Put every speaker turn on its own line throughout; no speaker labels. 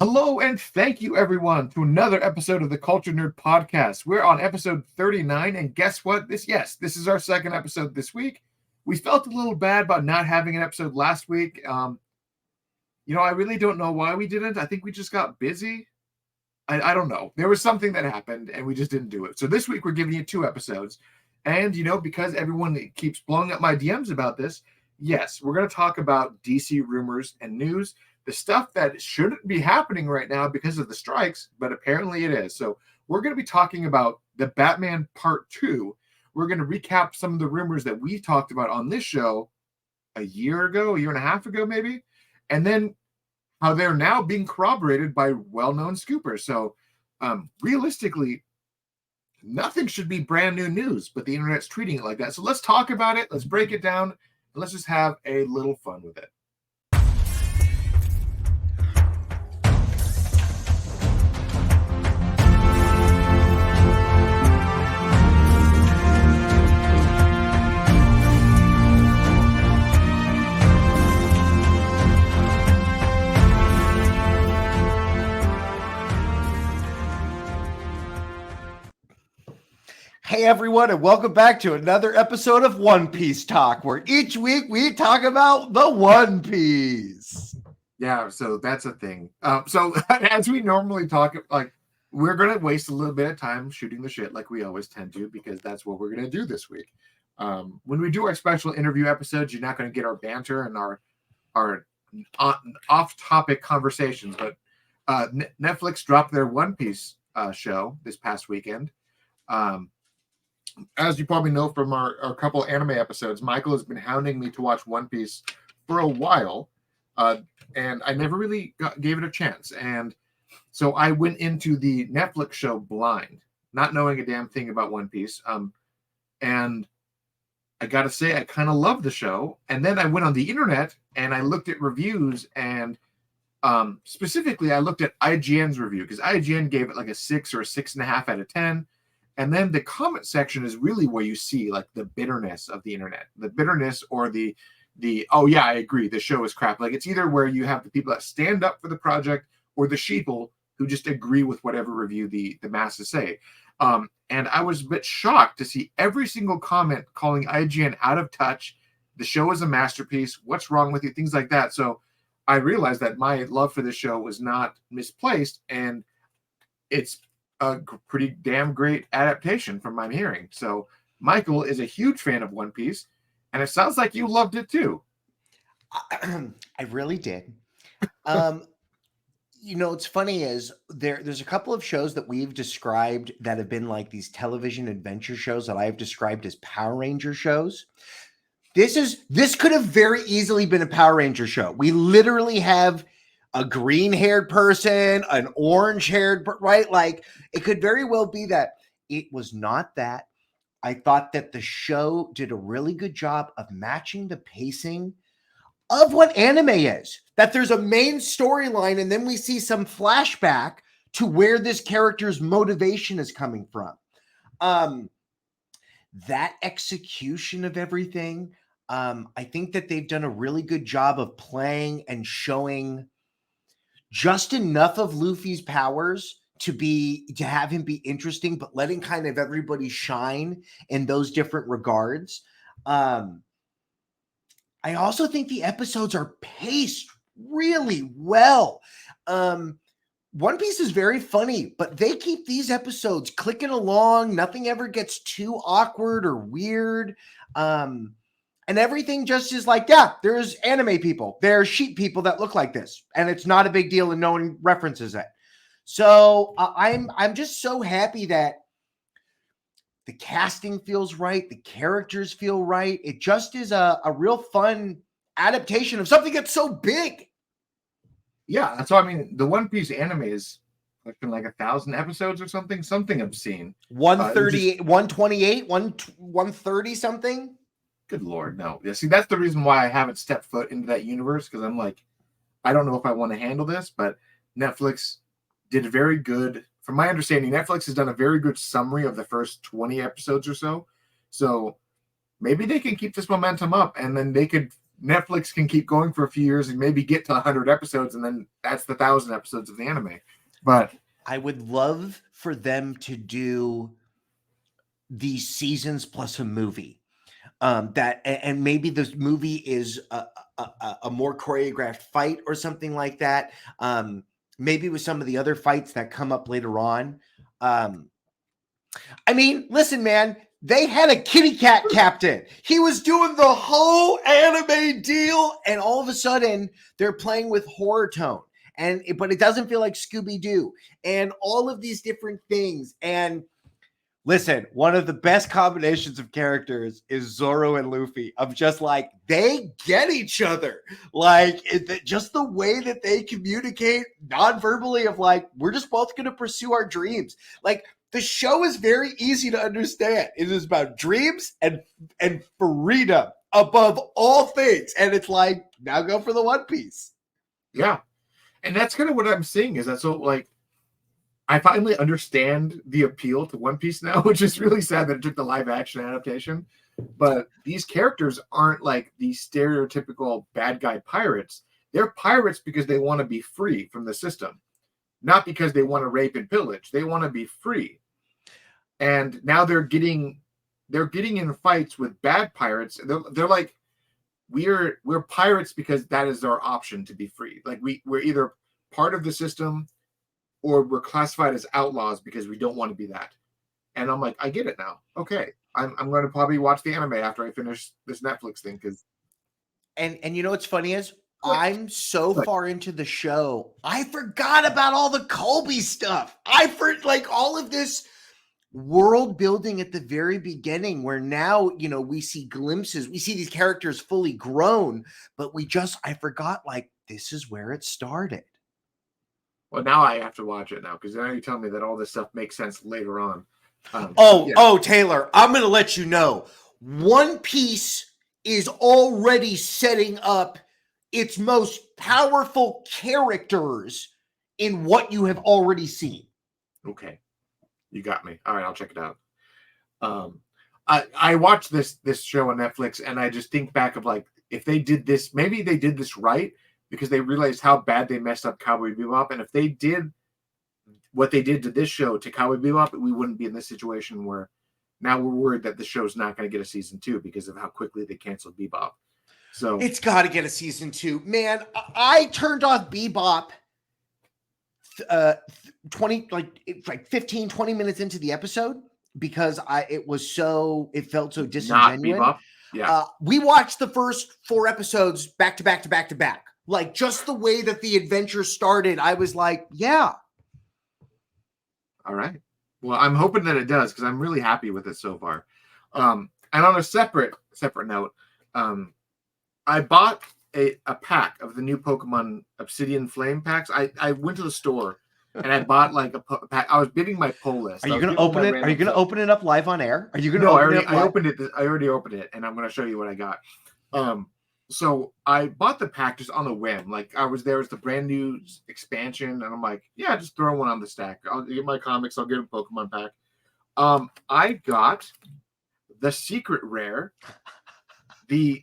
Hello and thank you everyone to another episode of the Culture Nerd Podcast. We're on episode 39 and guess what? This is our second episode this week. We felt a little bad about not having an episode last week. I really don't know why we didn't. I think we just got busy. I don't know. There was something that happened and we just didn't do it. So this week we're giving you two episodes. And because everyone keeps blowing up my DMs about this, yes, we're going to talk about DC rumors and news. The stuff that shouldn't be happening right now because of the strikes, but apparently it is. So we're going to be talking about the Batman Part 2. We're going to recap some of the rumors that we talked about on this show a year and a half ago, maybe. And then how they're now being corroborated by well-known scoopers. So realistically, nothing should be brand new news, but the internet's treating it like that. So let's talk about it. Let's break it down. And let's just have a little fun with it.
Hey everyone, and welcome back to another episode of One Piece Talk, where each week we talk about the One Piece.
Yeah, so that's a thing. So as we normally talk, like we're gonna waste a little bit of time shooting the shit like we always tend to, because that's what we're gonna do this week. When we do our special interview episodes, you're not gonna get our banter and our off-topic conversations. But Netflix dropped their One Piece show this past weekend. As you probably know from our couple anime episodes, Michael has been hounding me to watch One Piece for a while, and I never really gave it a chance. And so I went into the Netflix show blind, not knowing a damn thing about One Piece. And I got to say, I kind of love the show. And then I went on the internet and I looked at reviews, and specifically I looked at IGN's review, because IGN gave it like a 6 or a 6.5 out of 10. And then the comment section is really where you see like the bitterness of the internet, the bitterness or the oh yeah, I agree, the show is crap. Like it's either where you have the people that stand up for the project or the sheeple who just agree with whatever review the masses say. And I was a bit shocked to see every single comment calling IGN out of touch. The show is a masterpiece. What's wrong with you? Things like that. So I realized that my love for this show was not misplaced, and it's a pretty damn great adaptation from my hearing. So Michael is a huge fan of One Piece, and it sounds like you loved it too.
I really did. What's funny is there's a couple of shows that we've described that have been like these television adventure shows that I've described as Power Ranger shows. This could have very easily been a Power Ranger show. We literally have a green-haired person, an orange-haired, right? Like, it could very well be that. It was not that. I thought that the show did a really good job of matching the pacing of what anime is. That there's a main storyline, and then we see some flashback to where this character's motivation is coming from. That execution of everything, I think that they've done a really good job of playing and showing just enough of Luffy's powers to have him be interesting, but letting kind of everybody shine in those different regards. I also think the episodes are paced really well. One Piece is very funny, but they keep these episodes clicking along. Nothing ever gets too awkward or weird. And everything just is like, yeah, there's anime people. There's sheep people that look like this. And it's not a big deal and no one references it. So I'm just so happy that the casting feels right. The characters feel right. It just is a real fun adaptation of something that's so big.
Yeah, so I mean, the One Piece anime is like 1,000 episodes or something obscene.
138, 128, 130 something.
Good Lord, no. Yeah, see, that's the reason why I haven't stepped foot into that universe, because I'm like, I don't know if I want to handle this, but Netflix did a very good, from my understanding, Netflix has done a very good summary of the first 20 episodes or so. So maybe they can keep this momentum up, and then they could Netflix can keep going for a few years and maybe get to 100 episodes, and then that's the 1,000 episodes of the anime. But
I would love for them to do these seasons plus a movie. And maybe this movie is a more choreographed fight or something like that. Maybe with some of the other fights that come up later on. I mean, listen, man, they had a kitty cat captain. He was doing the whole anime deal, and all of a sudden they're playing with horror tone. But it doesn't feel like Scooby-Doo and all of these different things. And listen, one of the best combinations of characters is Zoro and Luffy. Of just like, they get each other. Like, just the way that they communicate non-verbally of like, we're just both going to pursue our dreams. Like, the show is very easy to understand. It is about dreams and freedom above all things. And it's like, now go for the One Piece.
Yeah. And that's kind of what I'm seeing is that, so like, I finally understand the appeal to One Piece now, which is really sad that it took the live action adaptation. But these characters aren't like these stereotypical bad guy pirates. They're pirates because they want to be free from the system, not because they want to rape and pillage. They want to be free. And now they're getting in fights with bad pirates. They're like, we're pirates because that is our option to be free. Like we're either part of the system or we're classified as outlaws because we don't want to be that. And I'm like, I get it now. Okay. I'm going to probably watch the anime after I finish this Netflix thing.
And you know what's funny is I'm so far into the show, I forgot about all the Colby stuff. Like all of this world building at the very beginning, where now, you know, we see glimpses, we see these characters fully grown, but I forgot, like, this is where it started.
Well, now I have to watch it now because now you tell me that all this stuff makes sense later on.
Taylor, I'm going to let you know. One Piece is already setting up its most powerful characters in what you have already seen.
Okay. You got me. All right, I'll check it out. I watched this show on Netflix, and I just think back of like, if they did this, maybe they did this right because they realized how bad they messed up Cowboy Bebop. And if they did what they did to this show to Cowboy Bebop, we wouldn't be in this situation where now we're worried that the show's not going to get a season 2 because of how quickly they canceled Bebop. So
it's got to get a season 2, man. I turned off Bebop 15, 20 minutes into the episode because it felt so disingenuous.
Not Bebop. Yeah.
We watched the first 4 episodes back to back to back to back. Like, just the way that the adventure started, I was like, yeah.
All right. Well, I'm hoping that it does because I'm really happy with it so far. And on a separate note, I bought a pack of the new Pokemon Obsidian Flame packs. I went to the store and I bought like a pack. I was bidding my pull list.
Are you going to open it? Are you going to open it up live on air? Are you going to?
No, I already opened it, and I'm going to show you what I got. So I bought the pack just on a whim. Like there was the brand new expansion, and I'm like, yeah, just throw one on the stack. I'll get my comics. I'll get a Pokemon pack. I got the secret rare, the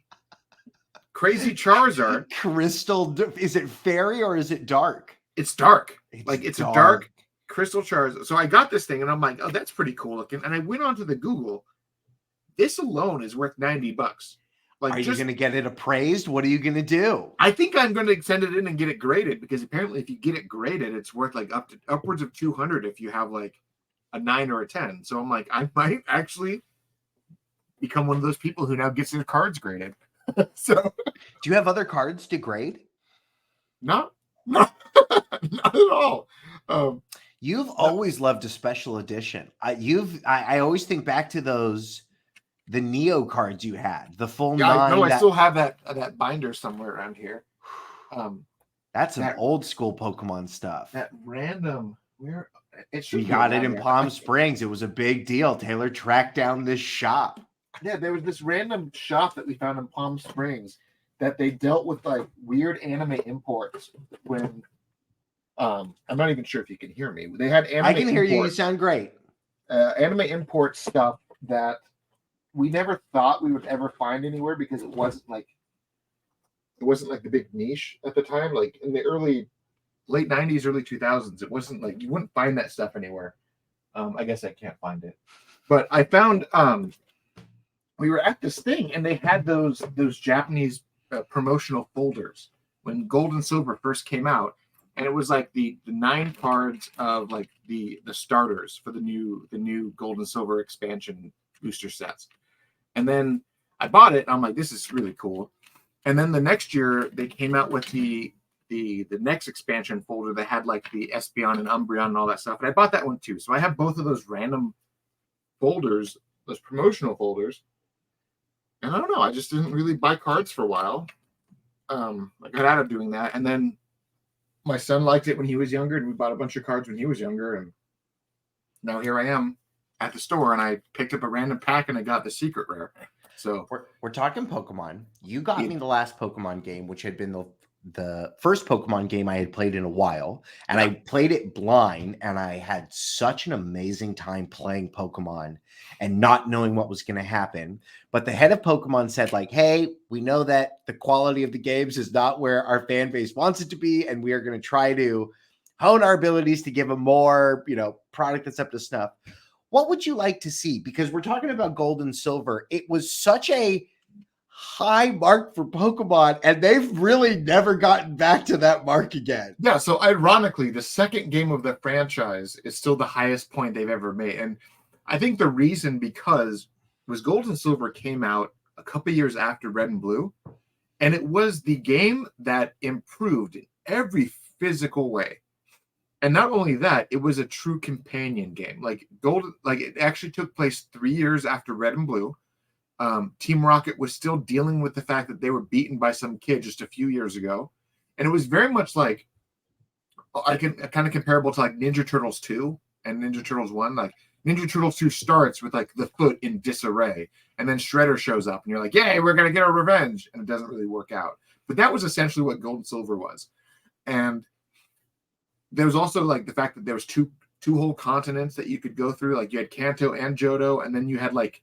crazy Charizard.
Crystal. Is it fairy or is it dark?
It's dark. It's a dark crystal Charizard. So I got this thing, and I'm like, oh, that's pretty cool looking. And I went onto the Google. This alone is worth $90.
Are you going to get it appraised? What are you going to do?
I think I'm going to send it in and get it graded because apparently if you get it graded, it's worth like upwards of 200 if you have like a 9 or a 10. So I'm like, I might actually become one of those people who now gets their cards graded. So,
do you have other cards to grade?
Not at all.
You've always loved a special edition. I always think back to the Neo cards you had, the full 9.
I still have that binder somewhere around here.
That's some old school Pokemon stuff.
That random where
we got it in Palm Springs. It was a big deal. Taylor tracked down this shop.
Yeah, there was this random shop that we found in Palm Springs that they dealt with like weird anime imports when I'm not even sure if you can hear me. They had anime.
I can hear you. You sound great.
Anime import stuff that we never thought we would ever find anywhere because it wasn't like It wasn't like the big niche at the time. Like in the late 90s, early 2000s, it wasn't like you wouldn't find that stuff anywhere. I guess I can't find it. But I found we were at this thing and they had those Japanese promotional folders when Gold and Silver first came out, and it was like the 9 cards of like the starters for the new Gold and Silver expansion booster sets. And then I bought it and I'm like, this is really cool. And then the next year they came out with the next expansion folder that had like the Espeon and Umbreon and all that stuff. And I bought that one too. So I have both of those random folders, those promotional folders. And I don't know, I just didn't really buy cards for a while. I got out of doing that. And then my son liked it when he was younger, and we bought a bunch of cards when he was younger. And now here I am at the store, and I picked up a random pack and I got the secret rare. So
we're talking Pokemon. You got me the last Pokemon game, which had been the first Pokemon game I had played in a while, and I played it blind, and I had such an amazing time playing Pokemon and not knowing what was going to happen. But the head of Pokemon said, like, hey, we know that the quality of the games is not where our fan base wants it to be, and we are going to try to hone our abilities to give a more, product that's up to snuff. What would you like to see? Because we're talking about Gold and Silver. It was such a high mark for Pokemon, and they've really never gotten back to that mark again.
Yeah, so ironically, the second game of the franchise is still the highest point they've ever made. And I think the reason was Gold and Silver came out a couple years after Red and Blue, and it was the game that improved in every physical way. And not only that, it was a true companion game. Like it actually took place 3 years after Red and Blue. Team Rocket was still dealing with the fact that they were beaten by some kid just a few years ago. And it was very much like, kind of comparable to like Ninja Turtles 2 and Ninja Turtles 1. Like Ninja Turtles 2 starts with like the foot in disarray, and then Shredder shows up and you're like, yay, we're going to get our revenge. And it doesn't really work out. But that was essentially what Gold and Silver was. And there was also like the fact that there was two whole continents that you could go through. Like you had Kanto and Johto, and then you had like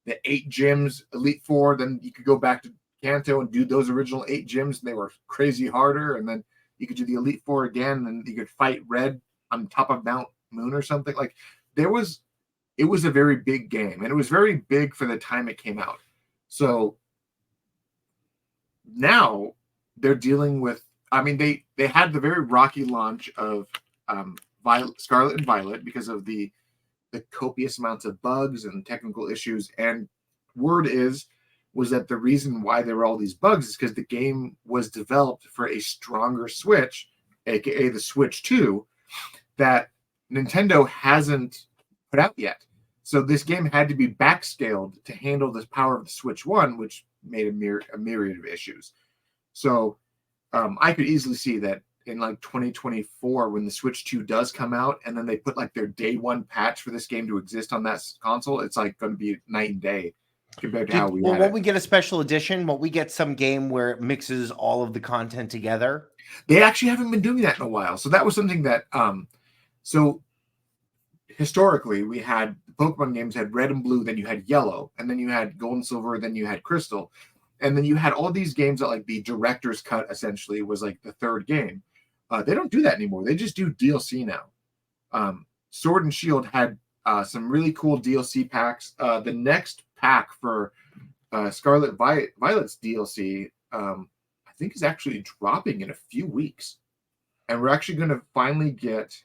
the 8 gyms, Elite Four. Then you could go back to Kanto and do those original 8 gyms, and they were crazy harder. And then you could do the Elite Four again, and you could fight Red on top of Mount Moon or something. Like it was a very big game, and it was very big for the time it came out. So now they're dealing with, I mean, they had the very rocky launch of Scarlet and Violet because of the copious amounts of bugs and technical issues. And word was that the reason why there were all these bugs is because the game was developed for a stronger Switch, aka the Switch 2, that Nintendo hasn't put out yet. So this game had to be backscaled to handle the power of the Switch 1, which made a myriad of issues. So I could easily see that in like 2024, when the Switch 2 does come out, and then they put like their day one patch for this game to exist on that console, it's like going to be night and day compared to how we had
won't we get a special edition? Won't we get some game where it mixes all of the content together?
They actually haven't been doing that in a while. So that was something that so historically we had Pokemon games had Red and Blue, then you had Yellow, and then you had Gold and Silver, then you had Crystal. And then you had all these games that like the director's cut essentially was like the third game. They don't do that anymore. They just do DLC now. Sword and Shield had some really cool DLC packs. The next pack for Scarlet Violet's DLC, I think is actually dropping in a few weeks. And we're actually going to finally get,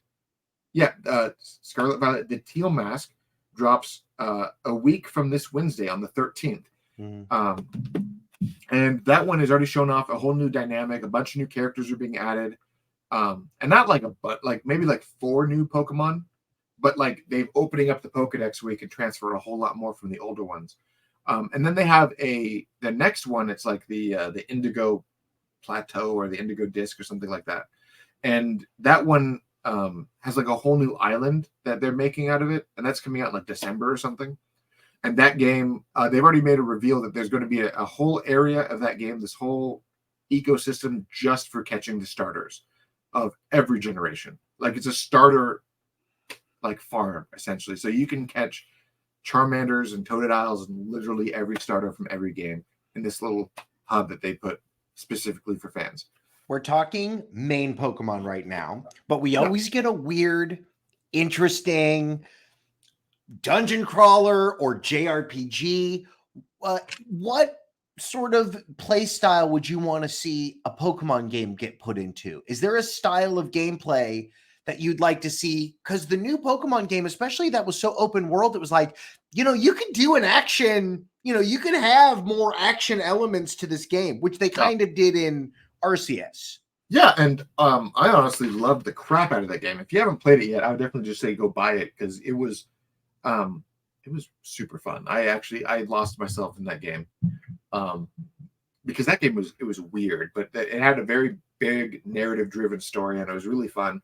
Scarlet Violet, the Teal Mask drops a week from this Wednesday on the 13th. Mm-hmm. And that one has already shown off a whole new dynamic. A bunch of new characters are being added. And not like maybe like 4 new Pokemon, but like they've opening up the Pokedex where you can transfer a whole lot more from the older ones. And then they have the next one. It's like the Indigo Plateau or the Indigo Disc or something like that. And that one has like a whole new island that they're making out of it. And that's coming out in like December or something. And that game, they've already made a reveal that there's going to be a whole area of that game, this whole ecosystem just for catching the starters of every generation. Like it's a starter like farm essentially. So you can catch Charmanders and Totodiles and literally every starter from every game in this little hub that they put specifically for fans.
We're talking main Pokemon right now, but we
Yeah.
always get a weird, interesting dungeon crawler or JRPG. What sort of play style would you want to see a Pokemon game get put into? Is there a style of gameplay that you'd like to see? Because the new Pokemon game, especially that was so open world, it was like, you could do an action, you could have more action elements to this game, which they kind of did in Arceus.
Yeah, and I honestly loved the crap out of that game. If you haven't played it yet, I would definitely just say go buy it because it was super fun. I lost myself in that game because that game was weird, but it had a very big narrative driven story and it was really fun.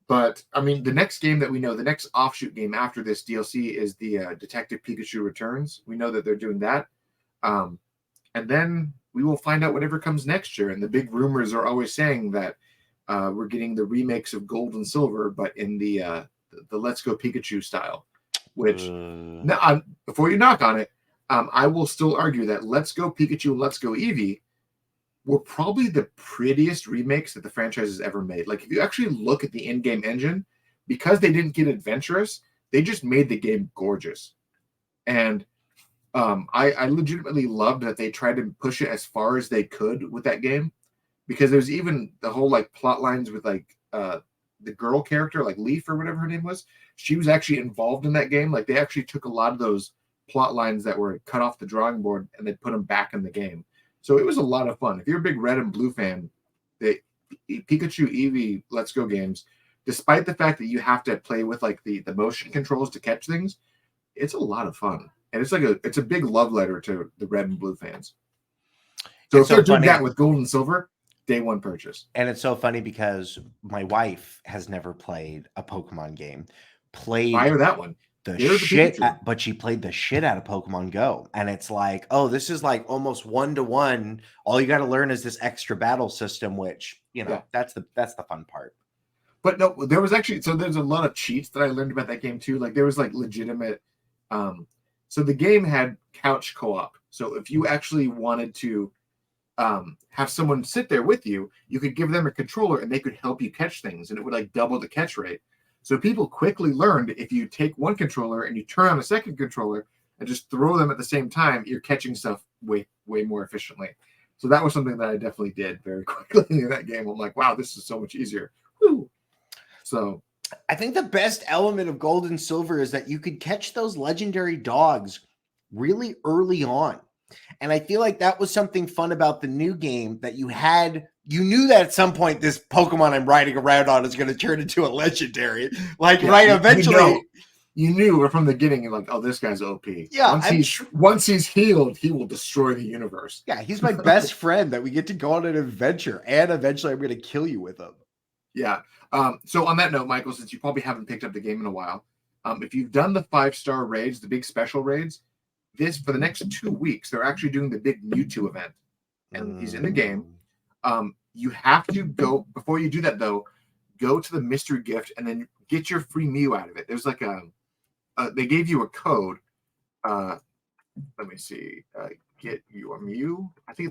But I mean, the next game that we know, the next offshoot game after this DLC is the Detective Pikachu Returns. We know that they're doing that, and then we will find out whatever comes next year. And the big rumors are always saying that we're getting the remakes of Gold and Silver, but in the Let's Go Pikachu style. Which now, before you knock on it, I will still argue that Let's Go Pikachu and Let's Go Eevee were probably the prettiest remakes that the franchise has ever made. Like, if you actually look at the in-game engine, because they didn't get adventurous, they just made the game gorgeous. And I legitimately loved that they tried to push it as far as they could with that game, because there's even the whole like plot lines with like the girl character, like Leaf or whatever her name was. She was actually involved in that game. Like, they actually took a lot of those plot lines that were cut off the drawing board and they put them back in the game. So it was a lot of fun. If you're a big Red and Blue fan, the Pikachu Eevee Let's Go games, despite the fact that you have to play with like the motion controls to catch things, it's a lot of fun. And it's a big love letter to the Red and Blue fans. So if they're doing that with Gold and Silver, day one purchase.
And it's so funny because my wife has never played a Pokemon game.
Buy her that one.
But she played the shit out of Pokemon Go. And it's like, oh, this is like almost 1-to-1. All you got to learn is this extra battle system, which, that's the fun part.
But no, there was actually, so there's a lot of cheats that I learned about that game too. Like, there was like legitimate, so the game had couch co-op. So if you actually wanted to have someone sit there with you, you could give them a controller and they could help you catch things, and it would like double the catch rate. So people quickly learned if you take one controller and you turn on a second controller and just throw them at the same time, you're catching stuff way more efficiently. So that was something that I definitely did very quickly in that game. I'm like, wow, this is so much easier. Woo. So
I think the best element of Gold and Silver is that you could catch those legendary dogs really early on. And I feel like that was something fun about the new game, that you knew that at some point this Pokemon I'm riding around on is going to turn into a legendary. Like, eventually.
You knew from the beginning, you're like, oh, this guy's OP.
Yeah.
Once he's healed, he will destroy the universe.
Yeah, he's my best friend that we get to go on an adventure, and eventually I'm going to kill you with him.
Yeah. So on that note, Michael, since you probably haven't picked up the game in a while, if you've done the 5-star raids, the big special raids, for the next 2 weeks, they're actually doing the big Mewtwo event, and he's in the game. You have to go, before you do that though, go to the mystery gift and then get your free Mew out of it. There's like they gave you a code. Let me see. Get your Mew. I think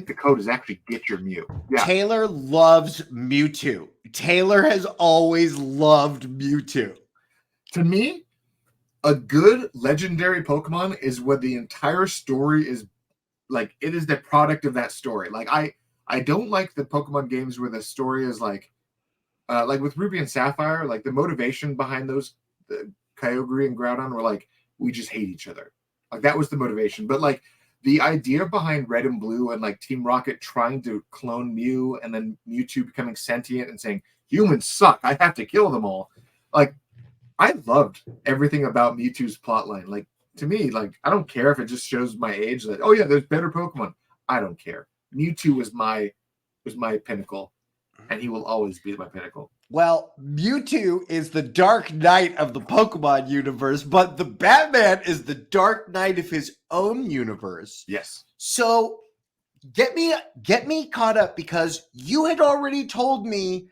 the code is actually get your Mew. Yeah.
Taylor loves Mewtwo. Taylor has always loved Mewtwo.
To me, a good legendary Pokemon is what the entire story is like. It is the product of that story. Like, I don't like the Pokemon games where the story is like with Ruby and Sapphire, like the motivation behind those, the Kyogre and Groudon were like, we just hate each other. Like, that was the motivation. But like the idea behind Red and Blue and like Team Rocket trying to clone Mew and then Mewtwo becoming sentient and saying, humans suck, I have to kill them all. Like, I loved everything about Mewtwo's plotline. Like, to me, like, I don't care if it just shows my age that, oh yeah, there's better Pokemon. I don't care. Mewtwo was my pinnacle, and he will always be my pinnacle.
Well, Mewtwo is the Dark Knight of the Pokemon universe, but the Batman is the Dark Knight of his own universe.
Yes.
So get me caught up, because you had already told me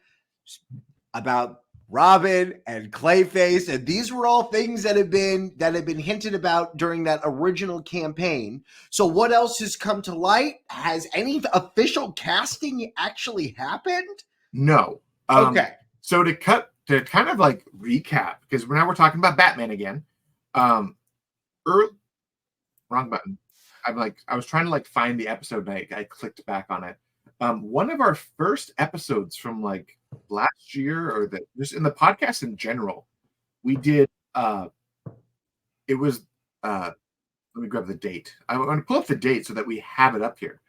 about Robin and Clayface, and these were all things that had been hinted about during that original campaign. So what else has come to light? Has any official casting actually happened?
No.
Okay.
So to kind of like recap, because now we're talking about Batman again. Wrong button. I was trying to like find the episode and I clicked back on it. One of our first episodes from like last year or just in the podcast in general, we did it was let me grab the date. I'm going to pull up the date so that we have it up here.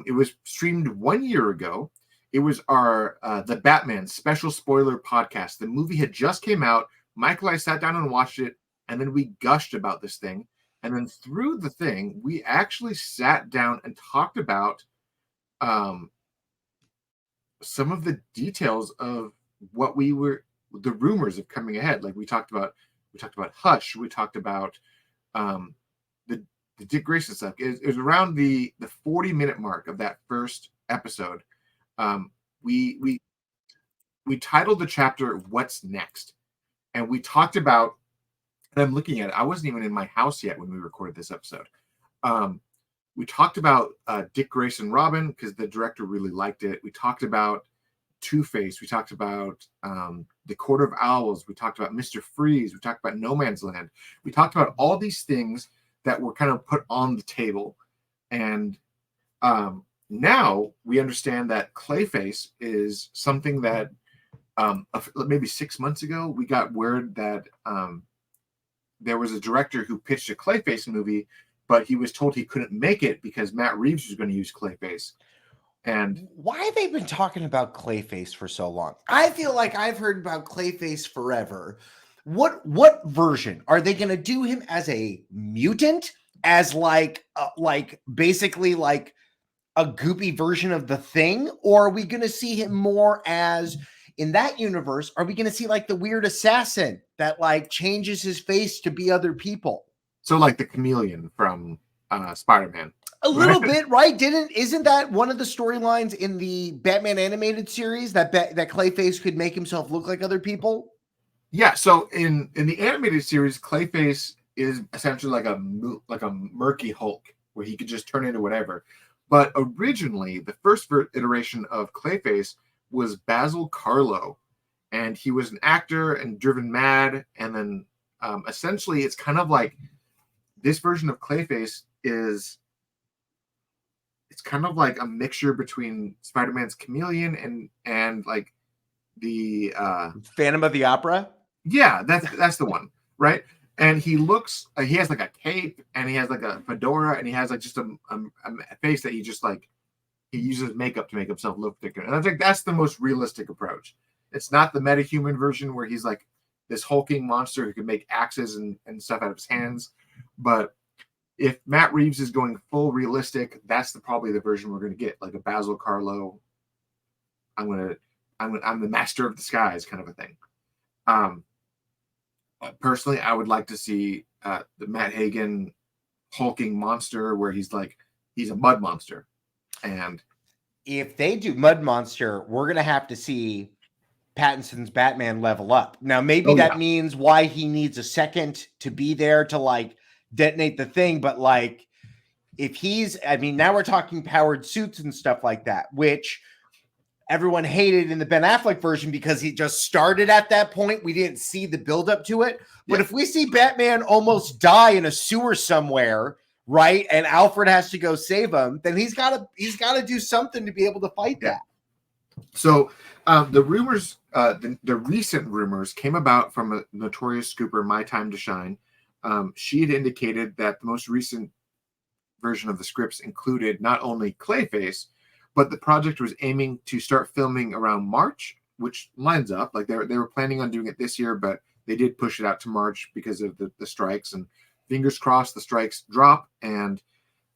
It was streamed 1 year ago. It was our the Batman special spoiler podcast. The movie had just came out. Michael and I sat down and watched it, and then we gushed about this thing. And then through the thing, we actually sat down and talked about some of the details of what the rumors of coming ahead. Like we talked about Hush. We talked about the Dick Grayson stuff. It was around the 40-minute mark of that first episode. We titled the chapter "What's Next," and we talked about. And I'm looking at it. I wasn't even in my house yet when we recorded this episode. We talked about Dick Grayson Robin because the director really liked it. We talked about Two-Face. We talked about the Court of Owls. We talked about Mr. Freeze. We talked about No Man's Land. We talked about all these things that were kind of put on the table. And now we understand that Clayface is something that maybe 6 months ago, we got word that there was a director who pitched a Clayface movie, but he was told he couldn't make it because Matt Reeves was going to use Clayface. And
why have they been talking about Clayface for so long? I feel like I've heard about Clayface forever. What version are they going to do him as a mutant, as like basically like a goopy version of the Thing, or are we going to see him more as in that universe? Are we going to see like the weird assassin that like changes his face to be other people?
So like the chameleon from Spider-Man.
A little bit, right? Isn't that one of the storylines in the Batman animated series that Clayface could make himself look like other people?
Yeah. So in the animated series, Clayface is essentially like a murky Hulk where he could just turn into whatever. But originally, the first iteration of Clayface was Basil Carlo, and he was an actor and driven mad. And then essentially, it's kind of like this version of Clayface is. It's kind of like a mixture between Spider-Man's chameleon and like the
Phantom of the Opera.
Yeah, that's the one, right? And he has like a cape and he has like a fedora and he has like just a face that he just like he uses makeup to make himself look thicker. And I think that's the most realistic approach. It's not the metahuman version where he's like this hulking monster who can make axes and stuff out of his hands, but if Matt Reeves is going full realistic, that's probably the version we're going to get, like a Basil Carlo. I'm the master of the skies kind of a thing. Personally, I would like to see the Matt Hagen hulking monster where he's a mud monster. And
if they do Mud Monster, we're going to have to see Pattinson's Batman level up. Now, maybe that means why he needs a second to be there to like detonate the thing, but like if now we're talking powered suits and stuff like that, which everyone hated in the Ben Affleck version because he just started at that point. We didn't see the build up to it. But if we see Batman almost die in a sewer somewhere, right, and Alfred has to go save him, then he's got to do something to be able to fight that.
So the rumors, the recent rumors came about from a notorious scooper, My Time to Shine. She had indicated that the most recent version of the scripts included not only Clayface, but the project was aiming to start filming around March, which lines up. Like they were planning on doing it this year, but they did push it out to March because of the strikes. And fingers crossed the strikes drop and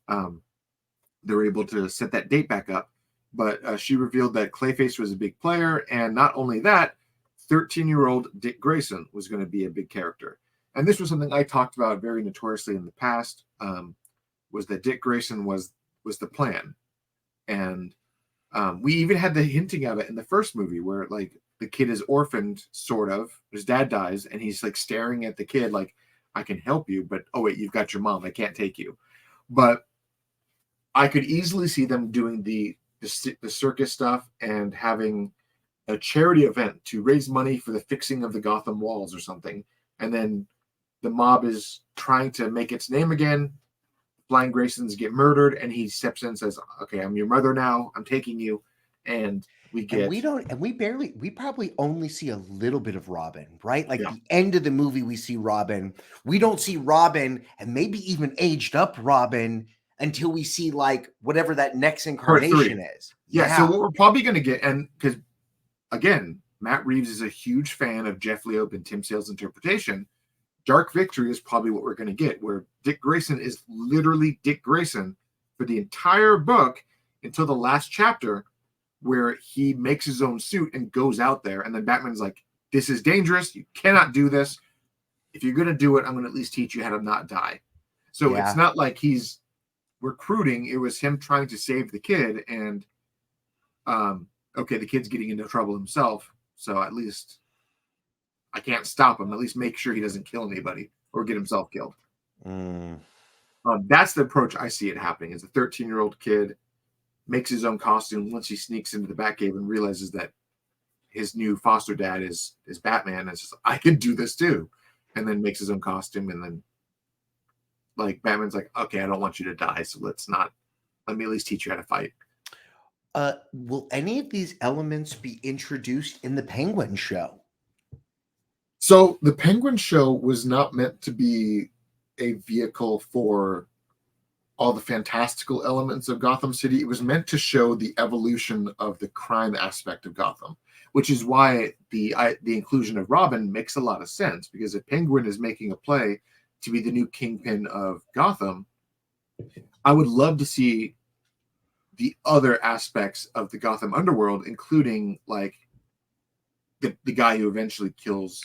they were able to set that date back up. But she revealed that Clayface was a big player, and not only that, 13-year-old Dick Grayson was going to be a big character. And this was something I talked about very notoriously in the past, was that Dick Grayson was the plan. And We even had the hinting of it in the first movie where like the kid is orphaned, sort of. His dad dies, and he's like staring at the kid like, I can help you, but oh wait, you've got your mom. I can't take you. But I could easily see them doing the circus stuff and having a charity event to raise money for the fixing of the Gotham walls or something. And then the mob is trying to make its name again. Blind Graysons get murdered, and he steps in and says, okay, I'm your mother now. I'm taking you. And we
And
get,
we probably only see a little bit of Robin, right? Like
yeah,
the end of the movie, we see Robin. We don't see Robin, and maybe even aged up Robin until we see like whatever that next
part three.
incarnation is.
Yeah. So what we're probably going to get, and because again, Matt Reeves is a huge fan of Jeff Loeb and Tim Sale's interpretation. Dark Victory is probably what we're going to get, where Dick Grayson is literally Dick Grayson for the entire book until the last chapter, where he makes his own suit and goes out there. And then Batman's like, this is dangerous. You cannot do this. If you're going to do it, I'm going to at least teach you how to not die. So it's not like he's recruiting. It was him trying to save the kid. And, okay, the kid's getting into trouble himself. So at least I can't stop him. At least make sure he doesn't kill anybody or get himself killed. That's the approach I see it happening. Is a 13-year-old kid makes his own costume once he sneaks into the Batcave and realizes that his new foster dad is Batman. And it's just, I can do this too. And then makes his own costume. And then like Batman's like, okay, I don't want you to die. So let me at least teach you how to fight.
Will any of these elements be introduced in the Penguin show?
So the Penguin show was not meant to be a vehicle for all the fantastical elements of Gotham City. It was meant to show the evolution of the crime aspect of Gotham, which is why the inclusion of Robin makes a lot of sense, because if Penguin is making a play to be the new kingpin of Gotham, I would love to see the other aspects of the Gotham underworld, including like the guy who eventually kills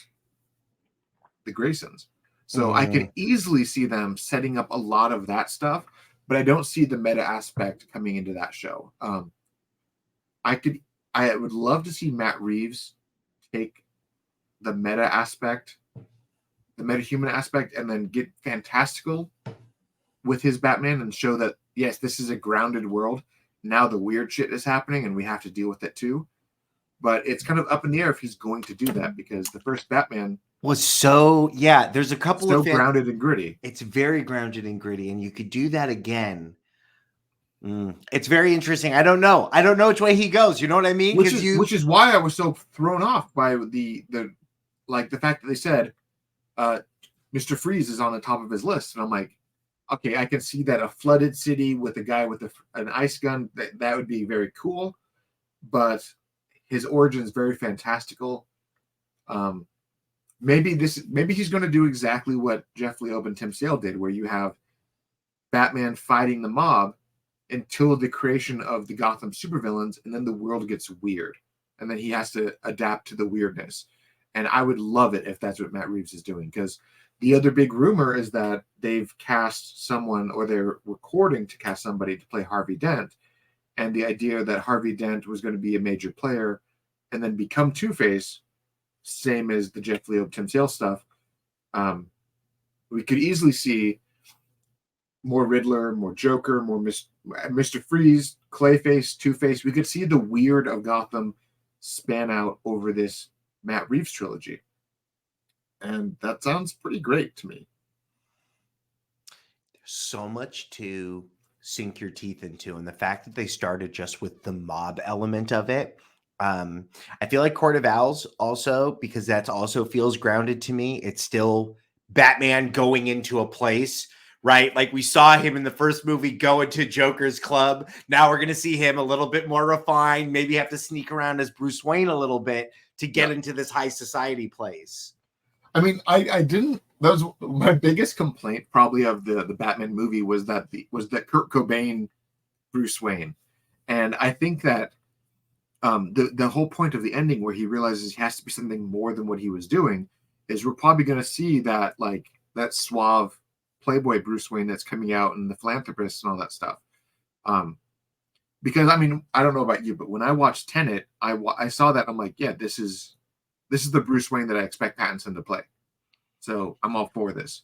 the Graysons. So I could easily see them setting up a lot of that stuff, but I don't see the meta aspect coming into that show. I would love to see Matt Reeves take the meta aspect, the meta-human aspect, and then get fantastical with his Batman and show that, yes, this is a grounded world. Now the weird shit is happening and we have to deal with it too. But it's kind of up in the air if he's going to do that, because the first Batman
was there's a couple of
grounded and gritty.
It's very grounded and gritty, and you could do that again. It's very interesting. I don't know which way he goes. You know what I mean?
Which is why I was so thrown off by the fact that they said Mr. Freeze is on the top of his list, and I'm like, okay, I can see that a flooded city with a guy with an ice gun, that would be very cool, but his origin is very fantastical. Maybe he's going to do exactly what Jeff Loeb and Tim Sale did, where you have Batman fighting the mob until the creation of the Gotham supervillains, and then the world gets weird, and then he has to adapt to the weirdness. And I would love it if that's what Matt Reeves is doing, because the other big rumor is that they've cast someone, or they're recording to cast somebody to play Harvey Dent, and the idea that Harvey Dent was going to be a major player and then become Two-Face, same as the Jeff Loeb, Tim Sale stuff. We could easily see more Riddler, more Joker, more Mr. Freeze, Clayface, Two-Face. We could see the weird of Gotham span out over this Matt Reeves trilogy. And that sounds pretty great to me.
There's so much to sink your teeth into. And the fact that they started just with the mob element of it, I feel like Court of Owls also, because that also feels grounded to me. It's still Batman going into a place, right? Like we saw him in the first movie go into Joker's club. Now we're going to see him a little bit more refined, maybe have to sneak around as Bruce Wayne a little bit to get into this high society place.
I mean, I didn't. That was my biggest complaint, probably, of the Batman movie was that Kurt Cobain Bruce Wayne, and I think that the whole point of the ending, where he realizes he has to be something more than what he was doing, is we're probably going to see that that suave playboy Bruce Wayne that's coming out, and the philanthropist and all that stuff. because I mean, I don't know about you, but when I watched Tenet, I saw that I'm like, yeah, this is the Bruce Wayne that I expect Pattinson to play. So I'm all for this.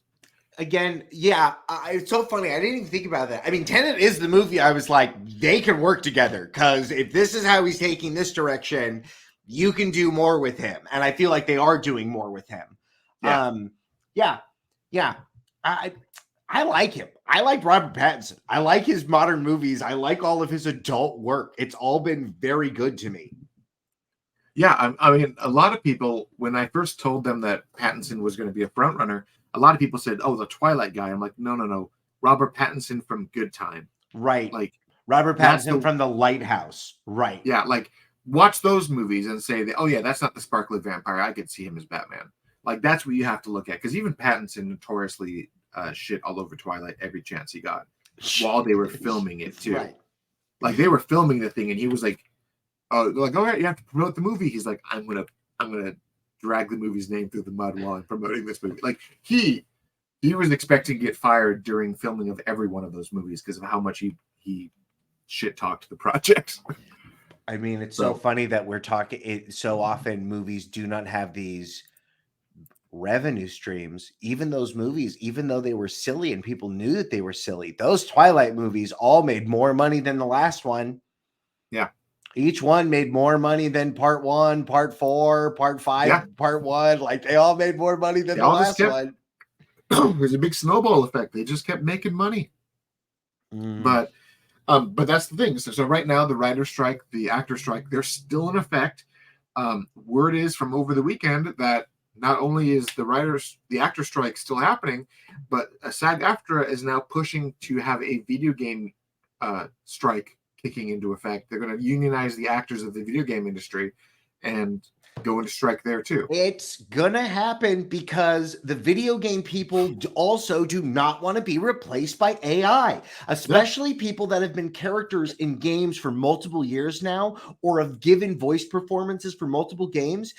Again, yeah, it's so funny. I didn't even think about that. I mean, Tenet is the movie I was like, they can work together because if this is how he's taking this direction, you can do more with him. And I feel like they are doing more with him.
Yeah.
Yeah, yeah. I like him. I like Robert Pattinson. I like his modern movies. I like all of his adult work. It's all been very good to me.
Yeah, I mean, a lot of people, when I first told them that Pattinson was going to be a front runner, a lot of people said, "Oh, the Twilight guy." I'm like, no, no, no, Robert Pattinson from Good Time.
Right.
Like
Robert
that's
Pattinson
the
from The Lighthouse. Right.
yeah, like watch those movies and say that, oh yeah, that's not the sparkly vampire. I could see him as Batman. Like that's what you have to look at because even Pattinson notoriously shit all over Twilight every chance he got while they were filming it too.
Right.
Like they were filming the thing and he was like, oh, like, all right, you have to promote the movie. He's like, I'm gonna drag the movie's name through the mud while I'm promoting this movie. Like he was expecting to get fired during filming of every one of those movies because of how much he shit talked the projects.
I mean, it's so funny that we're talking it so often movies do not have these revenue streams. Even those movies, even though they were silly and people knew that they were silly, those Twilight movies all made more money than the last one.
Yeah.
Each one made more money than part 1, part 4, part 5, part 1. Like they all made more money than the last one.
There's a big snowball effect. They just kept making money. But that's the thing. So right now, the writer's strike, the actor strike, they're still in effect. Word is from over the weekend that not only is the actor strike still happening, but SAG-AFTRA is now pushing to have a video game strike kicking into effect. They're going to unionize the actors of the video game industry and go into strike there too.
It's gonna happen because the video game people also do not want to be replaced by AI, especially people that have been characters in games for multiple years now or have given voice performances for multiple games.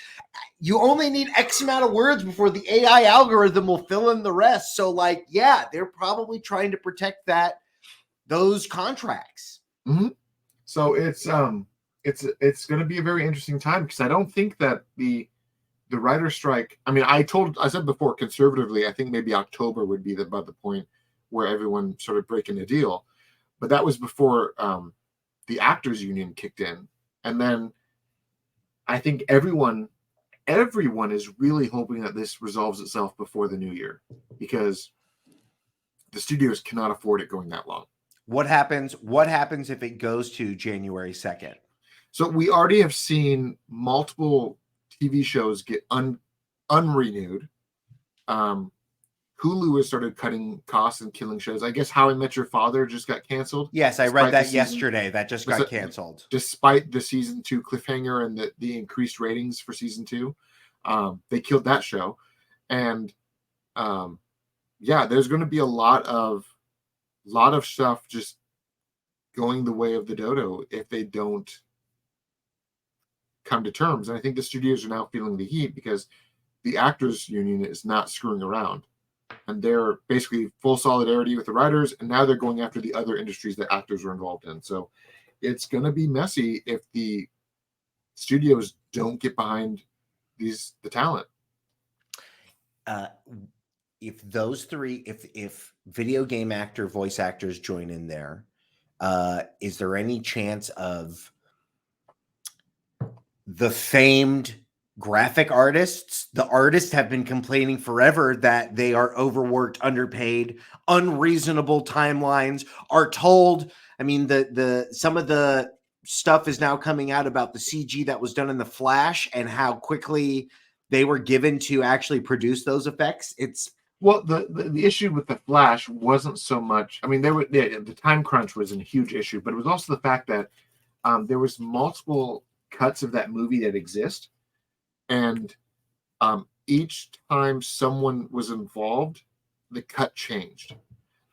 You only need X amount of words before the AI algorithm will fill in the rest. So like, yeah, they're probably trying to protect those contracts.
Mm-hmm. So it's going to be a very interesting time because I don't think that the writer's strike. I mean, I said before, conservatively, I think maybe October would be about the point where everyone started breaking the deal, but that was before the actors union kicked in, and then I think everyone is really hoping that this resolves itself before the new year because the studios cannot afford it going that long.
What happens if it goes to January 2nd?
So we already have seen multiple TV shows get unrenewed. Hulu has started cutting costs and killing shows. I guess How I Met Your Father just got canceled.
Yes, I read that yesterday. That just got canceled.
Despite the season 2 cliffhanger and the increased ratings for season 2. They killed that show. And there's going to be a lot of stuff just going the way of the dodo if they don't come to terms. And I think the studios are now feeling the heat because the actors union is not screwing around and they're basically full solidarity with the writers. And now they're going after the other industries that actors are involved in. So it's going to be messy if the studios don't get behind the talent.
If those three, if video game voice actors join in there, is there any chance of the famed graphic artists? The artists have been complaining forever that they are overworked, underpaid, unreasonable timelines, are told. I mean, some of the stuff is now coming out about the CG that was done in the Flash and how quickly they were given to actually produce those effects.
Well, the issue with the Flash wasn't so much. I mean, the time crunch was a huge issue, but it was also the fact that there was multiple cuts of that movie that exist, and each time someone was involved, the cut changed.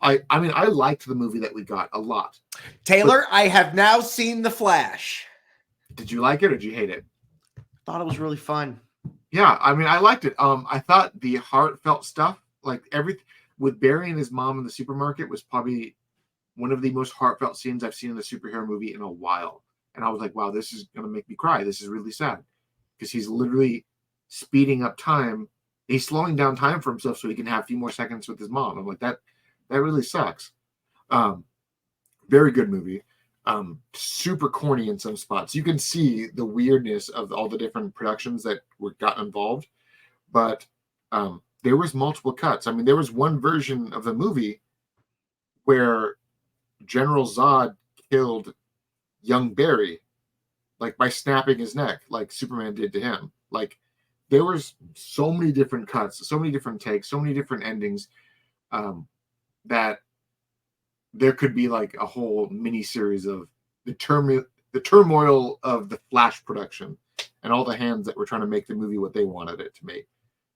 I mean, I liked the movie that we got a lot.
Taylor, I have now seen The Flash.
Did you like it or did you hate it?
Thought it was really fun.
Yeah, I mean, I liked it. I thought the heartfelt stuff, like everything with Barry and his mom in the supermarket, was probably one of the most heartfelt scenes I've seen in a superhero movie in a while. And I was like, wow, this is going to make me cry. This is really sad. Because he's literally speeding up time. He's slowing down time for himself so he can have a few more seconds with his mom. I'm like, that really sucks. Very good movie. Super corny in some spots. You can see the weirdness of all the different productions that got involved. But there was multiple cuts. I mean, there was one version of the movie where General Zod killed young Barry, like by snapping his neck, like Superman did to him. Like there was so many different cuts, so many different takes, so many different endings, that there could be like a whole mini series of the turmoil of the Flash production and all the hands that were trying to make the movie what they wanted it to make.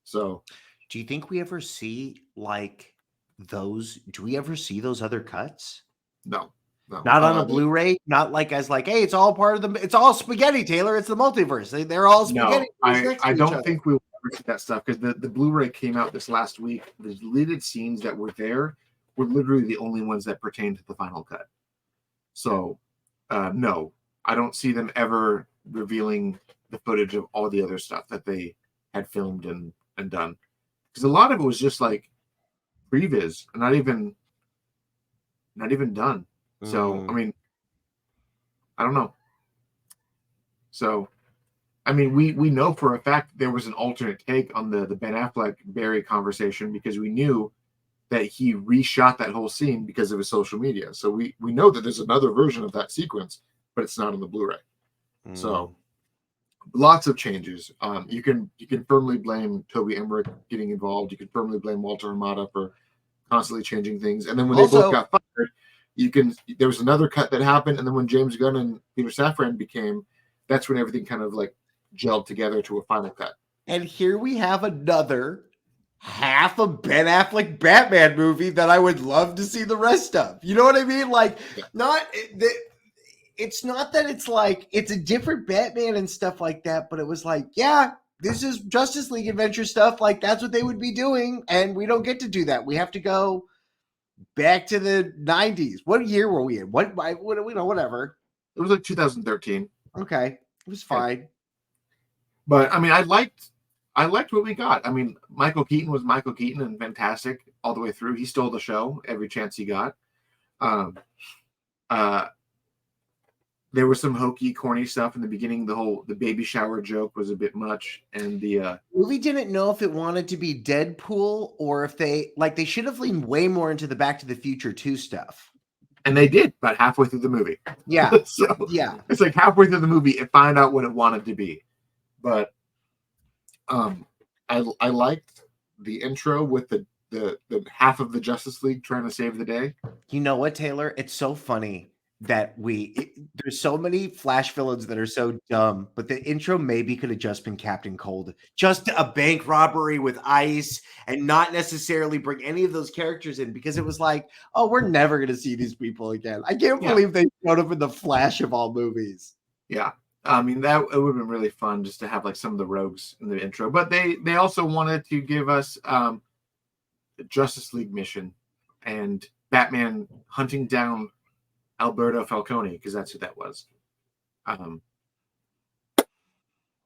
So,
do you think we ever see like those? Do we ever see those other cuts?
no.
Not on a Blu-ray, not like as like, hey, it's all part of it's all spaghetti, Taylor. It's the multiverse. They're all spaghetti.
No, I don't think we'll ever see that stuff because the Blu-ray came out this last week. The deleted scenes that were there were literally the only ones that pertain to the final cut. So, no, I don't see them ever revealing the footage of all the other stuff that they had filmed and done. Because a lot of it was just like previs, not even done. So, I mean, I don't know. So, I mean, we know for a fact there was an alternate take on the Ben Affleck Barry conversation because we knew that he reshot that whole scene because of his social media. So we know that there's another version of that sequence, but it's not on the Blu-ray. So lots of changes. You can firmly blame Toby Emmerich getting involved. You can firmly blame Walter Hamada for constantly changing things. And then when they both got fired, there was another cut that happened, and then when James Gunn and Peter Safran that's when everything kind of like gelled together to a final cut.
And here we have another half a Ben Affleck Batman movie that I would love to see the rest of. You know what I mean? Like, it's not that it's like it's a different Batman and stuff like that, but it was like, yeah, this is Justice League Adventure stuff. Like that's what they would be doing, and we don't get to do that. We have to go back to the 90s. What year were we in? What whatever.
It was like 2013.
Okay. It was fine.
But I mean, I liked what we got. I mean, Michael Keaton was Michael Keaton and fantastic all the way through. He stole the show every chance he got. There was some hokey, corny stuff in the beginning. The baby shower joke was a bit much, and the
movie didn't know if it wanted to be Deadpool or if they should have leaned way more into the Back to the Future 2 stuff.
And they did about halfway through the movie.
Yeah.
So
yeah,
it's like halfway through the movie, it found out what it wanted to be. But I liked the intro with the half of the Justice League trying to save the day.
You know what, Taylor? It's so funny that there's so many Flash villains that are so dumb, but the intro maybe could have just been Captain Cold, just a bank robbery with ice, and not necessarily bring any of those characters in because it was like, oh, we're never going to see these people again. I can't believe they showed up in the Flash of all movies.
Yeah. I mean, it would have been really fun just to have like some of the rogues in the intro, but they also wanted to give us the Justice League mission and Batman hunting down Alberto Falcone, because that's who that was.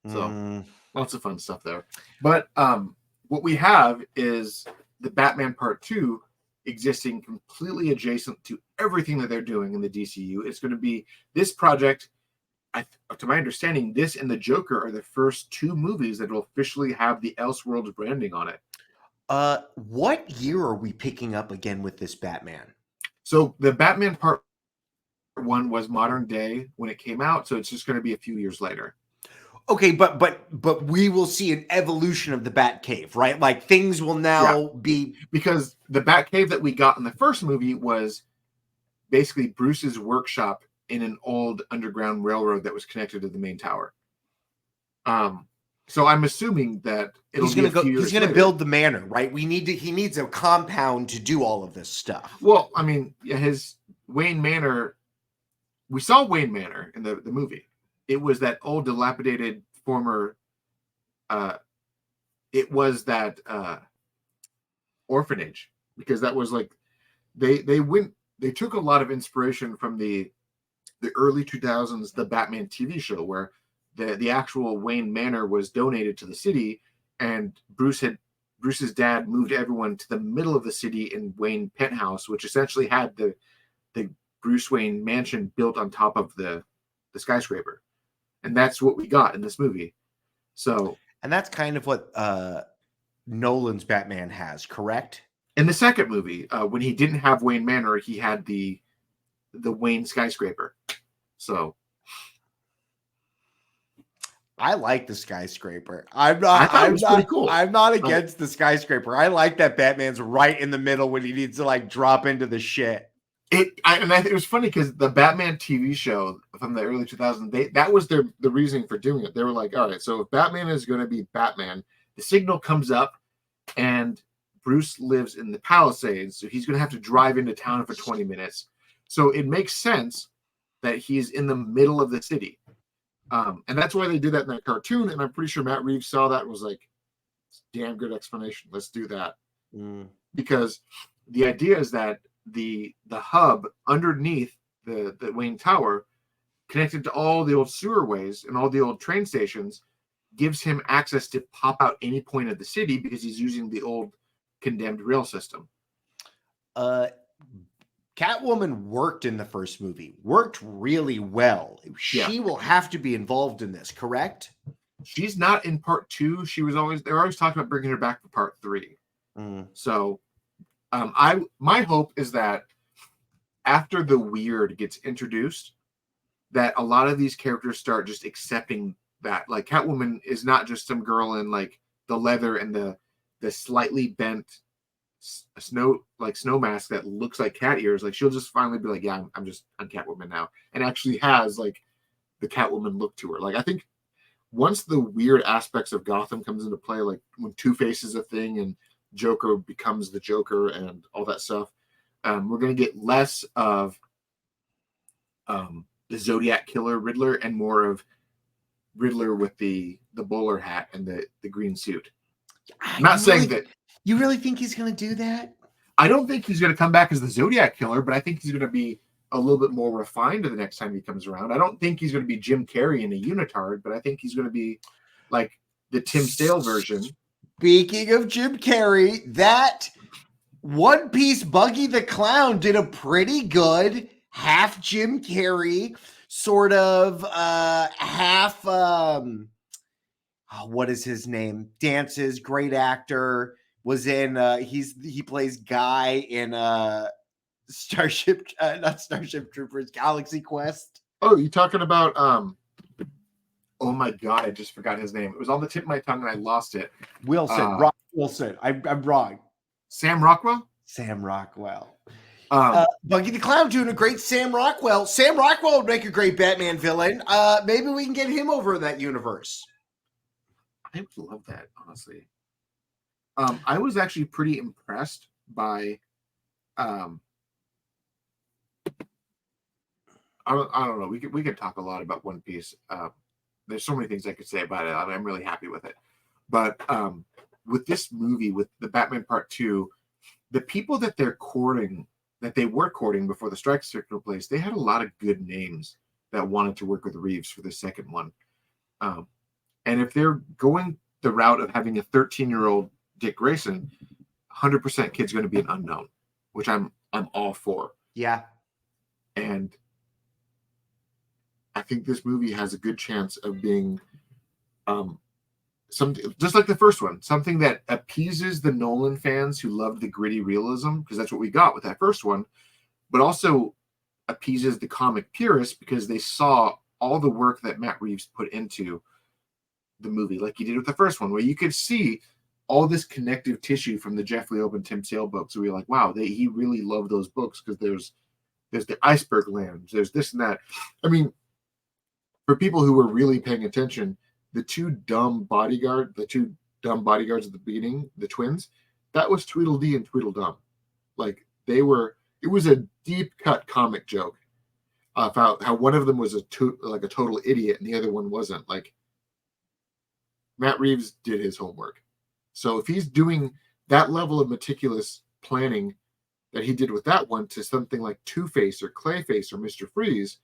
So lots of fun stuff there. But what we have is the Batman Part 2 existing completely adjacent to everything that they're doing in the DCU. It's going to be this project. To my understanding, this and the Joker are the first two movies that will officially have the Elseworlds branding on it.
What year are we picking up again with this Batman?
So the Batman Part 1 was modern day when it came out, so it's just going to be a few years later.
Okay, but we will see an evolution of the Batcave, right? Like things will now be,
because the Batcave that we got in the first movie was basically Bruce's workshop in an old underground railroad that was connected to the main tower. So I'm assuming that
he's going to build the manor, right? He needs a compound to do all of this stuff.
Well, I mean, his Wayne Manor, we saw Wayne Manor in the movie. It was that old dilapidated former, it was that orphanage, because that was like, they went they took a lot of inspiration from the early 2000s, the Batman TV show, where the actual Wayne Manor was donated to the city, and Bruce's dad moved everyone to the middle of the city in Wayne Penthouse, which essentially had the Bruce Wayne mansion built on top of the skyscraper, and that's what we got in this movie. So,
and that's kind of what Nolan's Batman has, correct?
in the second movie, when he didn't have Wayne Manor, he had the Wayne skyscraper. So
I like the skyscraper.
I thought it was pretty cool.
I'm not against the skyscraper. I like that Batman's right in the middle when he needs to like drop into the shit.
It was funny because the Batman TV show from the early 2000s, that was the reasoning for doing it. They were like, all right, so if Batman is going to be Batman, the signal comes up and Bruce lives in the Palisades, so he's going to have to drive into town for 20 minutes. So it makes sense that he's in the middle of the city. And that's why they did that in that cartoon. And I'm pretty sure Matt Reeves saw that and was like, damn good explanation. Let's do that. Because the idea is that the hub underneath the Wayne Tower, connected to all the old sewerways and all the old train stations, gives him access to pop out any point of the city because he's using the old condemned rail system.
Catwoman worked in the first movie, worked really well. She will have to be involved in this, correct?
She's not in part 2. They're always talking about bringing her back for part 3. So my hope is that after the weird gets introduced, that a lot of these characters start just accepting that, like, Catwoman is not just some girl in like the leather and the slightly bent snow mask that looks like cat ears. Like, she'll just finally be like, yeah, I'm Catwoman now, and actually has like the Catwoman look to her. Like, I think once the weird aspects of Gotham comes into play, like when Two-Face is a thing and Joker becomes the Joker and all that stuff, we're going to get less of the Zodiac Killer Riddler and more of Riddler with the bowler hat and the green suit. I'm not saying that.
You really think he's going to do that?
I don't think he's going to come back as the Zodiac Killer, but I think he's going to be a little bit more refined the next time he comes around. I don't think he's going to be Jim Carrey in a unitard, but I think he's going to be like the Tim Sale version.
Speaking of Jim Carrey, that One Piece Buggy the Clown did a pretty good half Jim Carrey, sort of half what is his name? Dances, great actor, was in he plays Guy in Starship not Starship Troopers, Galaxy Quest.
Oh, you talking about oh my god, I just forgot his name. It was on the tip of my tongue and I lost it.
Wilson, Rock Wilson. I'm wrong.
Sam Rockwell?
Sam Rockwell. Buggy the Clown doing a great Sam Rockwell. Sam Rockwell would make a great Batman villain. Maybe we can get him over in that universe.
I would love that, honestly. I was actually pretty impressed by I don't know. We could talk a lot about One Piece. There's so many things I could say about it. I'm really happy with it. But with this movie, with the Batman Part 2, the people that they were courting before the strike took place, they had a lot of good names that wanted to work with Reeves for the second one. And if they're going the route of having a 13-year-old Dick Grayson, 100% kid's going to be an unknown, which I'm all for.
Yeah.
And I think this movie has a good chance of being something just like the first one, something that appeases the Nolan fans who loved the gritty realism, because that's what we got with that first one, but also appeases the comic purists because they saw all the work that Matt Reeves put into the movie, like he did with the first one, where you could see all this connective tissue from the Jeff Loeb and Tim Sale books. So we're like, wow, he really loved those books, because there's the iceberg lands, there's this and that. I mean, for people who were really paying attention, the two dumb bodyguards at the beginning, the twins, that was Tweedledee and Tweedledum. Like, it was a deep cut comic joke about how one of them was a total idiot and the other one wasn't. Like, Matt Reeves did his homework. So if he's doing that level of meticulous planning that he did with that one to something like Two-Face or Clayface or Mr. Freeze,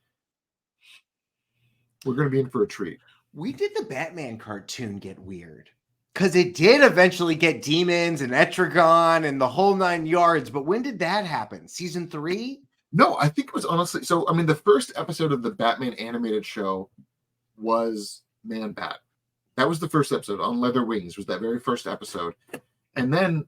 we're going to be in for a treat.
We did the Batman cartoon get weird? Because it did eventually get demons and Etrigan and the whole 9 yards. But when did that happen? Season 3?
No, I think it was honestly. So, I mean, the first episode of the Batman animated show was Man Bat. That was the first episode on Leather Wings, was that very first episode. And then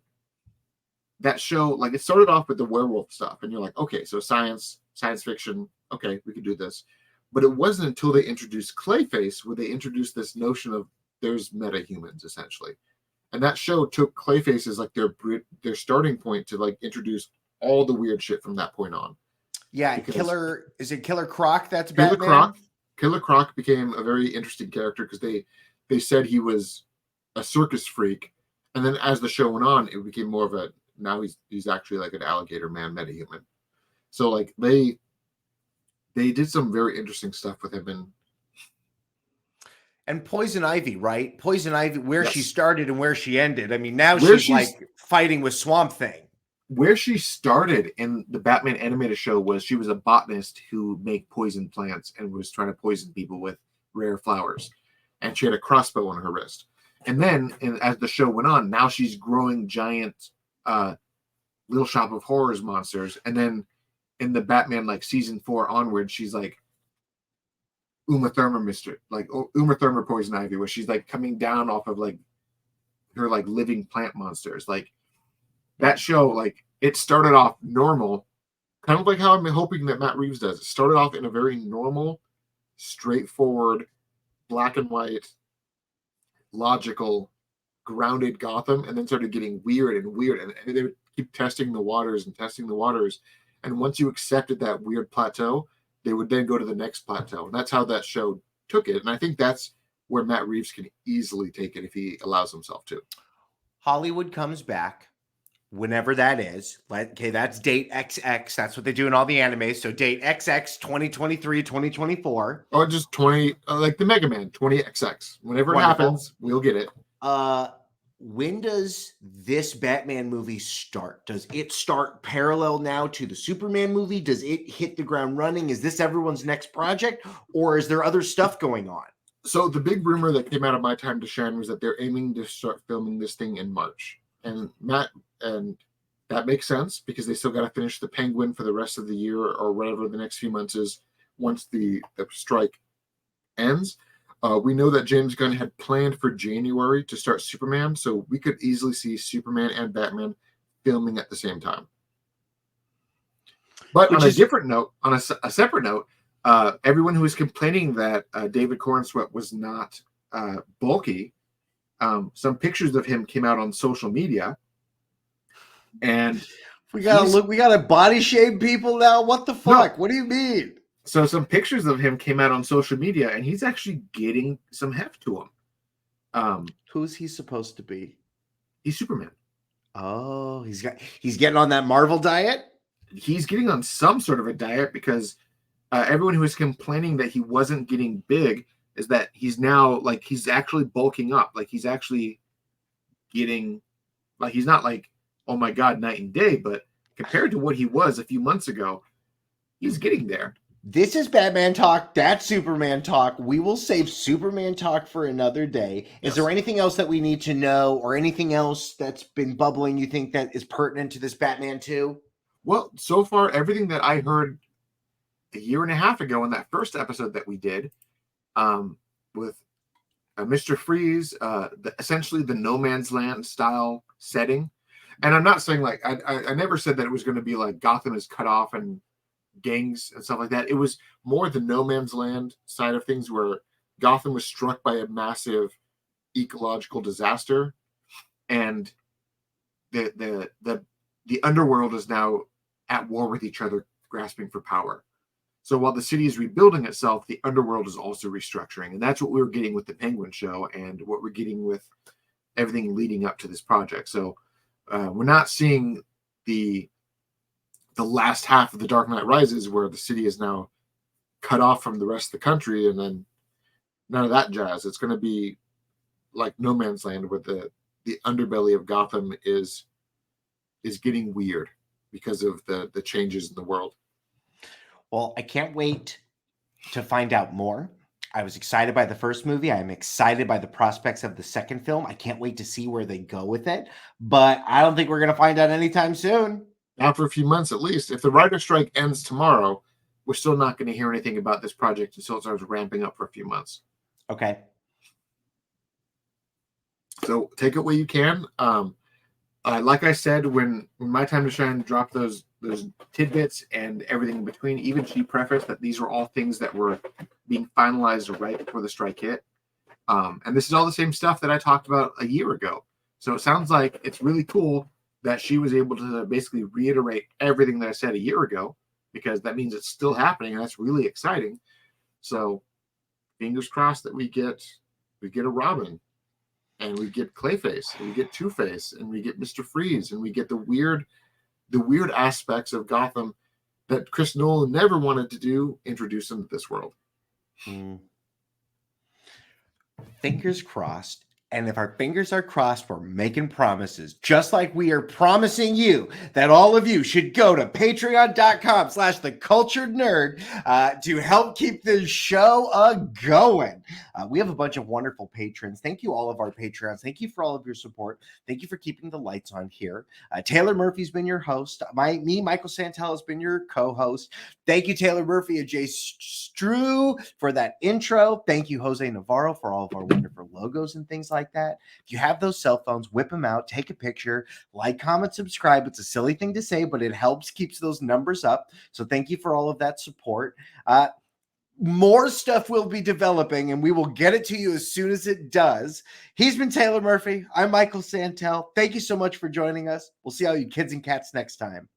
that show, like, it started off with the werewolf stuff. And you're like, okay, so science fiction. Okay, we could do this. But it wasn't until they introduced Clayface where they introduced this notion of there's metahumans, essentially. And that show took Clayface as like their starting point to like introduce all the weird shit from that point on.
Yeah, is it Killer Croc that's Batman?
Killer Croc became a very interesting character because they said he was a circus freak. And then as the show went on, it became more of now he's actually like an alligator man metahuman. So like they did some very interesting stuff with him.
And Poison Ivy, right? Poison Ivy, where
Yes.
she started and where she ended. I mean, now she's like fighting with Swamp Thing.
Where she started in the Batman animated show was she was a botanist who made poison plants and was trying to poison people with rare flowers. And she had a crossbow on her wrist. And then as the show went on, now she's growing giant Little Shop of Horrors monsters. And then in the Batman like season 4 onward, she's like Uma Thurman Poison Ivy, where she's like coming down off of like her like living plant monsters. Like that show, like it started off normal, kind of like how I'm hoping that Matt Reeves does. It started off in a very normal, straightforward, black and white, logical, grounded Gotham, and then started getting weird, and they would keep testing the waters. And once you accepted that weird plateau, they would then go to the next plateau. And that's how that show took it. And I think that's where Matt Reeves can easily take it if he allows himself to.
Hollywood comes back, whenever that is. Okay, that's date XX. That's what they do in all the animes. So date XX 2023, 2024.
Or just 20, like the Mega Man, 20XX. Whenever it happens, we'll get it.
When does this Batman movie start? Does it start parallel now to the Superman movie? Does it hit the ground running? Is this everyone's next project? Or is there other stuff going on?
So the big rumor that came out of My Time to Shine was that they're aiming to start filming this thing in March. And that makes sense because they still got to finish the Penguin for the rest of the year or whatever the next few months is once the strike ends. We know that James Gunn had planned for January to start Superman, so we could easily see Superman and Batman filming at the same time. But on a different note, on a separate note, everyone who was complaining that David Corenswet was not bulky, some pictures of him came out on social media, and
we gotta body shame people now. What the fuck? No. What do you mean?
So some pictures of him came out on social media, and he's actually getting some heft to him.
Who's he supposed to be?
He's Superman.
Oh, he's getting on that Marvel diet?
He's getting on some sort of a diet because everyone who was complaining that he wasn't getting big is that he's now like he's actually bulking up. Like he's actually getting like he's not like, oh my God, night and day, but compared to what he was a few months ago, he's getting there.
This is Batman talk. That's Superman talk. We will save Superman talk for another day. Is there anything else that we need to know or anything else that's been bubbling you think that is pertinent to this Batman 2?
Well, so far, everything that I heard a year and a half ago in that first episode that we did with Mr. Freeze, essentially the No Man's Land style setting. And I'm not saying like, I never said that it was going to be like Gotham is cut off and gangs and stuff like that. It was more the No Man's Land side of things where Gotham was struck by a massive ecological disaster, and the underworld is now at war with each other, grasping for power. So while the city is rebuilding itself, the underworld is also restructuring, and that's what we were getting with the Penguin show and what we're getting with everything leading up to this project. So we're not seeing the last half of The Dark Knight Rises, where the city is now cut off from the rest of the country, and then none of that jazz. It's going to be like No Man's Land, where the underbelly of Gotham is getting weird. because of the changes in the world.
Well, I can't wait to find out more. I was excited by the first movie. I'm excited by the prospects of the second film. I can't wait to see where they go with it, but I don't think we're going to find out anytime soon.
Not for a few months at least. If the writer strike ends tomorrow, we're still not going to hear anything about this project until it starts ramping up for a few months.
Okay.
So take it where you can. Like I said, when My Time to Shine dropped those tidbits and everything in between, even she prefaced that these were all things that were being finalized right before the strike hit. And this is all the same stuff that I talked about a year ago. So it sounds like it's really cool that she was able to basically reiterate everything that I said a year ago, because that means it's still happening, and that's really exciting. So fingers crossed that we get a Robin, and we get Clayface, and we get Two-Face, and we get Mr. Freeze, and we get the weird aspects of Gotham that Chris Nolan never wanted to do, introduce into this world.
Fingers crossed. And if our fingers are crossed, we're making promises, just like we are promising you that all of you should go to patreon.com/theculturednerd to help keep this show going. We have a bunch of wonderful patrons. Thank you, all of our Patreons. Thank you for all of your support. Thank you for keeping the lights on here. Taylor Murphy's been your host. Michael Santel, has been your co-host. Thank you, Taylor Murphy and Jay Strew, for that intro. Thank you, Jose Navarro, for all of our wonderful logos and things like that. If you have those cell phones, whip them out, take a picture, like, comment, subscribe. It's a silly thing to say, but it helps, keeps those numbers up. So thank you for all of that support. More stuff will be developing, and we will get it to you as soon as it does. He's been Taylor Murphy. I'm Michael Santel. Thank you so much for joining us. We'll see all you kids and cats next time.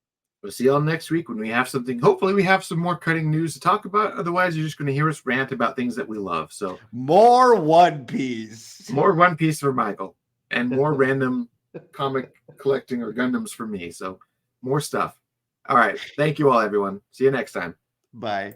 We'll see y'all next week when we have something. Hopefully we have some more cutting news to talk about. Otherwise, you're just going to hear us rant about things that we love. So
more One Piece.
More One Piece for Michael, and more random comic collecting or Gundams for me. So more stuff. All right. Thank you all, everyone. See you next time.
Bye.